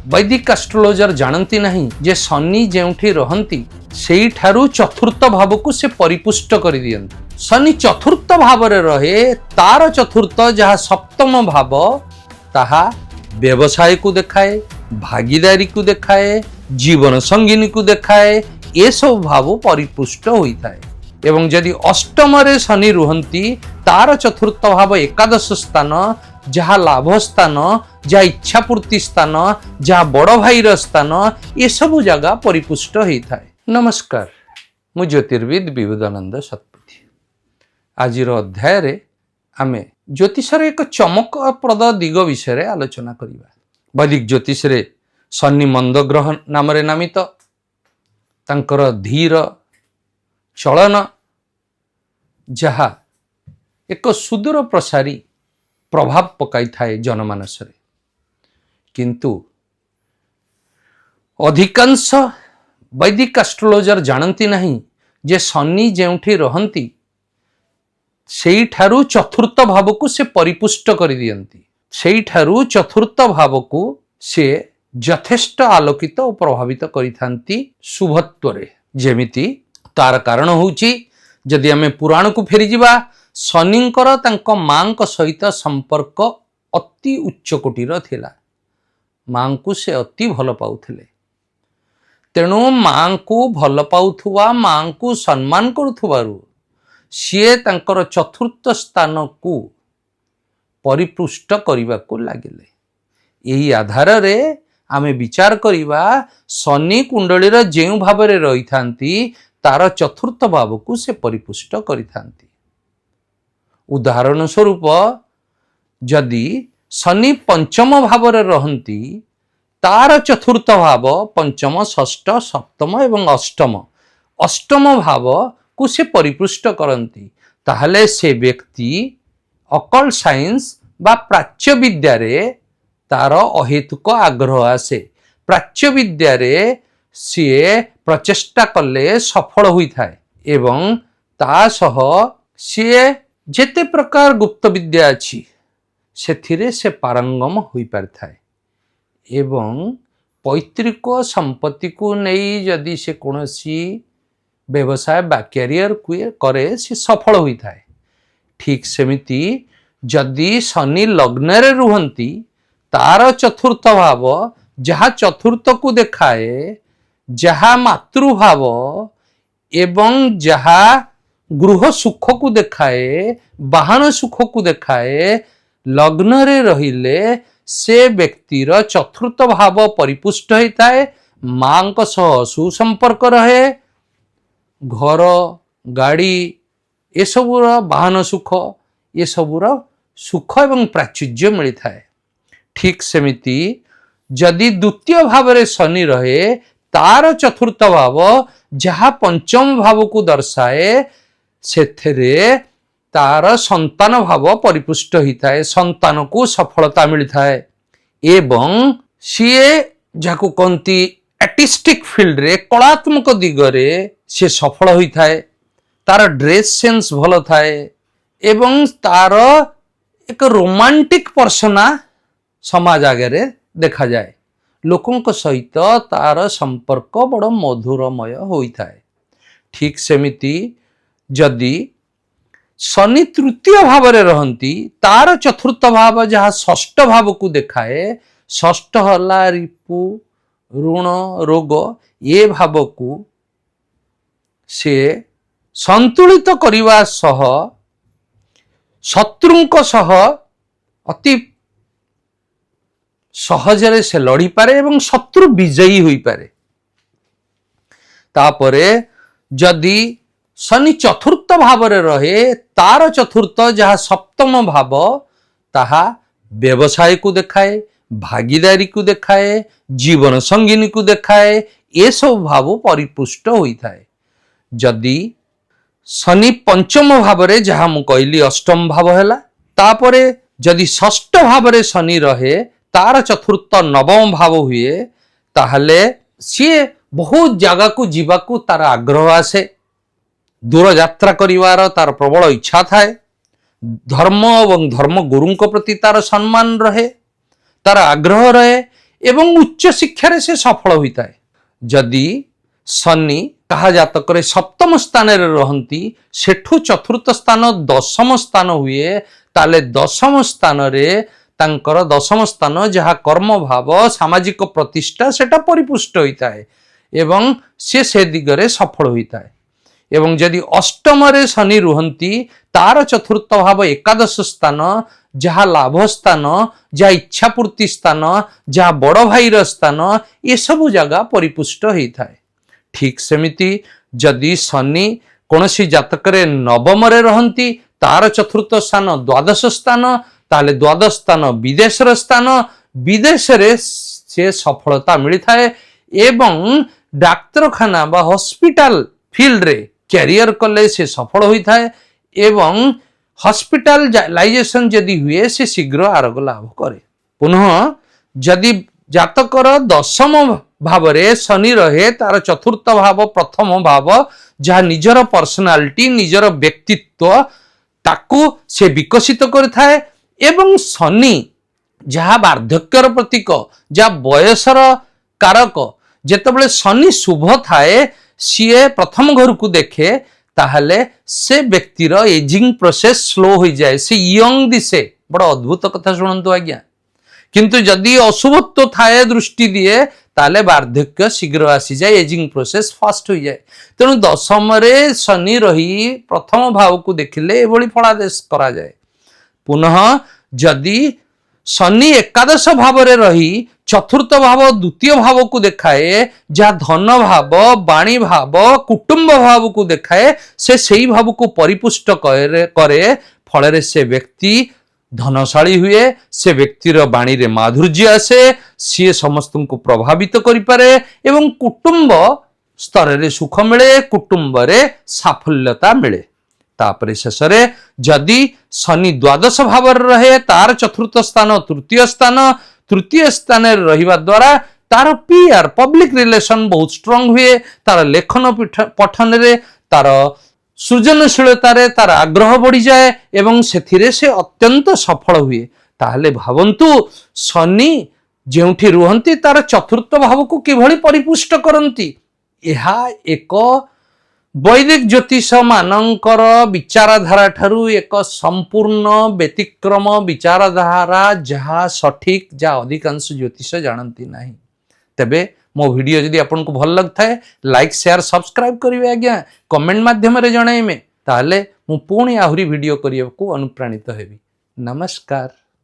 वैदिक एस्ट्रोलोजर जानती नहीं जे शनि जेउठी रहंती सेई ठारू चतुर्थ भाव को से परिपुष्ट कर दियंती। शनि चतुर्थ भाव रे रहे, तार चतुर्थ जहा सप्तम भाव ताहा व्यवसाय को देखाए, भागीदारी को देखाए, जीवन संगिनी को देखाए, ये सब भाव परिपुष्ट होता है। एवं यदि अष्टम रे शनि रुहंती तार चतुर्थ भाव एकादश स्थान जहा लाभ स्थान, जहा इच्छापूर्ति स्थान, जहा बड़ भाईर स्थान, ये सब जगह परिपुष्ट होता है। नमस्कार, मु ज्योतिर्विद विबुधानंद शतपथी। आज अध्याय रे आमे ज्योतिषर एक चमकप्रद दिग विषय आलोचना करिबा। वैदिक ज्योतिष रे शनि मंद ग्रह नाम रे नामित, तांकर धीर चलन जहा एक सुदूर प्रसारी प्रभाव पकाई थाए जनमानस रे। किंतु अधिकांश वैदिक एस्ट्रोलोजर जानती नहीं जे शनि जेउठी रहंती सेई ठारू चतुर्थ भाव को से परिपुष्ट कर दियंती। सेई ठारू चतुर्थ भाव को से यथेष्ट आलोकित और प्रभावित करिथांती शुभत्व रे। जेमिति तार कारण होउची, जदि आमे पुराण को फेरी जिबा, शनिंकर तांको मांक सहित संपर्क अति उच्च कोटीर थिला। मां को से अति भल पाउथिले, तेणु मां को भल पाउथुवा, मां को सम्मान करुथुवारु सीए तांकर चतुर्थ स्थान को परिपुष्ट करिबा को लागिले। एही आधार रे आमे विचार करिबा शनि कुंडलीर जेउ भाव रे रही थांती तार चतुर्थ भाव को से परिपुष्ट करिथांती। उदाहरण स्वरूप जदि शनि पंचम भाव रे रहंती तार चतुर्थ भाव पंचम, षष्ठ, सप्तम एवं अष्टम भाव को से परिपुष्ट करंती, ताहले से व्यक्ति अकल्ट साइंस बा प्राच्य विद्या रे तार अहेतुक आग्रह आसे। प्राच्य विद्या रे सीए प्रचेष्टा कले सफल हुई थाए एवं ता सह सीए जेते प्रकार गुप्त विद्या अछि सेथिरे से पारंगम होई पारथाए। एवं पैतृक संपत्ति को नहीं यदि से कोनोसी व्यवसाय बा कैरियर करे से सफल होई थाए। ठीक सेमिति जदि शनि लग्न रे रुहंती तार चतुर्थ भाव जहा चतुर्थ को देखाए, जहा मातृभाव एवं जहा गृह सुख को देखाए, वाहन सुख को देखाए, लग्न रे रहिले से व्यक्तिर चतुर्थ भाव परिपुष्ट होता है। मां को सह सुसंपर्क रहे, घर गाड़ी ये सबुर वाहन सुख, ये सबुर सुख एवं प्राचुर्य मिलता है। ठीक सेमिति जदि द्वितीय भाव रे शनि रहे तार चतुर्थ भाव जहा पंचम भाव को दर्शाए, सेथरे तार संतान भाव परिपुष्ट होता है, संतान को सफलता मिलता है। एवं सीए जाको कहती आर्टिस्टिक फील्ड रे कलात्मक दिगरे से सफल होता है, तार ड्रेस सेंस भल थाए एवं तार एक रोमांटिक पर्सना समाज आगे देखा जाए। लोकों सहित तार संपर्क बड़ मधुरमय होता है। ठीक सेमिति जदि शनि तृतीय भाव रे रहंती तार चतुर्थ भाव जहा षष्ठ भाव को देखाए, षष्ठ हला रिपु ऋण रोग ये भाव को से संतुलित करिवा सह शत्रुंक सह अति सहजरे से लड़ी पारे एवं शत्रु विजयी हुई पारे। तापरे जदि शनि चतुर्थ भाव रे रहे तार चतुर्थ जहा सप्तम भाव ताहा व्यवसाय को देखाए, भागीदारी को देखाए, जीवन संगिनी को देखाए, ये सब भाव परिपुष्ट होता है। जदि शनि पंचम भाव रे जहा मु कहली अष्टम भाव हैला, तापरे जदि षष्ठ भाव रे शनि रहे तार चतुर्थ नवम भाव हुए, ताहले सीए बहुत जगह को जीवा को तार आग्रह आसे, दूर यात्रा करिवार तार प्रबल इच्छा थाए, धर्म एवं धर्म गुरुं प्रति तार सम्मान रहे, तार आग्रह रहे ଏବଂ ଉଚ୍ଚ ଶିକ୍ଷାରେ ସେ ସଫଳ ହୋଇଥାଏ। ଯଦି ଶନି କାହା ଜାତକରେ ସପ୍ତମ ସ୍ଥାନରେ ରହନ୍ତି, ସେଠୁ ଚତୁର୍ଥ ସ୍ଥାନ ଦଶମ ସ୍ଥାନ ହୁଏ, ତାହେଲେ ଦଶମ ସ୍ଥାନରେ ତାଙ୍କର ଦଶମ ସ୍ଥାନ ଯାହା କର୍ମ ଭାବ ସାମାଜିକ ପ୍ରତିଷ୍ଠା ସେଟା ପରିପୁଷ୍ଟ ହୋଇଥାଏ ଏବଂ ସେ ଦିଗରେ ସଫଳ ହୋଇଥାଏ। ଏବଂ ଯଦି ଅଷ୍ଟମରେ ଶନି ରୁହନ୍ତି, ତାର ଚତୁର୍ଥ ଭାବ ଏକାଦଶ ସ୍ଥାନ, ଯାହା ଲାଭ ସ୍ଥାନ, ଯାହା ଇଚ୍ଛାପୂର୍ତ୍ତି ସ୍ଥାନ, ଯାହା ବଡ଼ ଭାଇର ସ୍ଥାନ, ଏସବୁ ଜାଗା ପରିପୁଷ୍ଟ ହେଇଥାଏ। ଠିକ୍ ସେମିତି ଯଦି ଶନି କୌଣସି ଜାତକରେ ନବମରେ ରହନ୍ତି, ତାର ଚତୁର୍ଥ ସ୍ଥାନ ଦ୍ୱାଦଶ ସ୍ଥାନ, ତାହେଲେ ଦ୍ୱାଦଶ ସ୍ଥାନ ବିଦେଶର ସ୍ଥାନ, ବିଦେଶରେ ସେ ସଫଳତା ମିଳିଥାଏ ଏବଂ ଡାକ୍ତରଖାନା ବା ହସ୍ପିଟାଲ ଫିଲ୍ଡରେ କ୍ୟାରିୟର କଲେ ସେ ସଫଳ ହୋଇଥାଏ ଏବଂ ହସ୍ପିଟାଲାଇଜେସନ ଯଦି ହୁଏ ସେ ଶୀଘ୍ର ଆରୋଗ୍ୟ ଲାଭ କରେ। ପୁନଃ ଯଦି ଜାତକର ଦଶମ ଭାବରେ ଶନି ରହେ, ତାର ଚତୁର୍ଥ ଭାବ ପ୍ରଥମ ଭାବ ଯାହା ନିଜର ପର୍ସନାଲିଟି, ନିଜର ବ୍ୟକ୍ତିତ୍ୱ, ତାକୁ ସେ ବିକଶିତ କରିଥାଏ ଏବଂ ଶନି ଯାହା ବାର୍ଦ୍ଧକ୍ୟର ପ୍ରତୀକ, ଯାହା ବୟସର କାରକ, ଯେତେବେଳେ ଶନି ଶୁଭ ଥାଏ ସିଏ ପ୍ରଥମ ଘରକୁ ଦେଖେ, ତାହେଲେ ସେ ବ୍ୟକ୍ତିର ଏଜିଂ ପ୍ରୋସେସ ସ୍ଲୋ ହୋଇଯାଏ, ସେ ୟଙ୍ଗ ଦିଶେ। ବଡ଼ ଅଦ୍ଭୁତ କଥା ଶୁଣନ୍ତୁ ଆଜ୍ଞା। କିନ୍ତୁ ଯଦି ଅଶୁଭତ୍ୱ ଥାଏ ଦୃଷ୍ଟି ଦିଏ, ତାହେଲେ ବାର୍ଦ୍ଧକ୍ୟ ଶୀଘ୍ର ଆସିଯାଏ, ଏଜିଂ ପ୍ରୋସେସ ଫାଷ୍ଟ ହୋଇଯାଏ। ତେଣୁ ଦଶମରେ ଶନି ରହି ପ୍ରଥମ ଭାବକୁ ଦେଖିଲେ ଏଭଳି ଫଳାଦେଶ କରାଯାଏ। ପୁନଃ ଯଦି ଶନି ଏକାଦଶ ଭାବରେ ରହି ଚତୁର୍ଥ ଭାବ ଦ୍ୱିତୀୟ ଭାବକୁ ଦେଖାଏ, ଯାହା ଧନ ଭାବ, ବାଣୀ ଭାବ, କୁଟୁମ୍ବ ଭାବକୁ ଦେଖାଏ, ସେ ସେଇ ଭାବକୁ ପରିପୁଷ୍ଟ କରେ, ଫଳରେ ସେ ବ୍ୟକ୍ତି ଧନଶାଳୀ ହୁଏ, ସେ ବ୍ୟକ୍ତିର ବାଣୀରେ ମାଧୁର୍ଯ୍ୟ ଆସେ, ସିଏ ସମସ୍ତଙ୍କୁ ପ୍ରଭାବିତ କରିପାରେ ଏବଂ କୁଟୁମ୍ବ ସ୍ତରରେ ସୁଖ ମିଳେ, କୁଟୁମ୍ବରେ ସାଫଲ୍ୟତା ମିଳେ। ତାପରେ ଶେଷରେ ଯଦି ଶନି ଦ୍ୱାଦଶ ଭାବରେ ରହେ, ତାର ଚତୁର୍ଥ ସ୍ଥାନ ତୃତୀୟ ସ୍ଥାନରେ ରହିବା ଦ୍ୱାରା ତାର ପିଆର ପବ୍ଲିକ ରିଲେସନ ବହୁତ ଷ୍ଟ୍ରଙ୍ଗ ହୁଏ, ତାର ଲେଖନ ପଠନରେ, ତାର ସୃଜନଶୀଳତାରେ ତାର ଆଗ୍ରହ ବଢିଯାଏ ଏବଂ ସେଥିରେ ସେ ଅତ୍ୟନ୍ତ ସଫଳ ହୁଏ। ତାହେଲେ ଭାବନ୍ତୁ ଶନି ଯେଉଁଠି ରୁହନ୍ତି ତାର ଚତୁର୍ଥ ଭାବକୁ କିଭଳି ପରିପୁଷ୍ଟ କରନ୍ତି। ଏହା ଏକ ବୈଦିକ ଜ୍ୟୋତିଷ ମାନଙ୍କର ବିଚାରଧାରା ଠାରୁ ଏକ ସମ୍ପୂର୍ଣ୍ଣ ବ୍ୟତିକ୍ରମ ବିଚାରଧାରା, ଯାହା ସଠିକ, ଯାହା ଅଧିକାଂଶ ଜ୍ୟୋତିଷ ଜାଣନ୍ତି ନାହିଁ। ତେବେ ମୋ ଭିଡ଼ିଓ ଯଦି ଆପଣଙ୍କୁ ଭଲ ଲାଗୁଥାଏ, ଲାଇକ୍ ସେୟାର ସବସ୍କ୍ରାଇବ କରିବେ ଆଜ୍ଞା, କମେଣ୍ଟ ମାଧ୍ୟମରେ ଜଣାଇବେ, ତାହେଲେ ମୁଁ ପୁଣି ଆହୁରି ଭିଡ଼ିଓ କରିବାକୁ ଅନୁପ୍ରାଣିତ ହେବି। ନମସ୍କାର।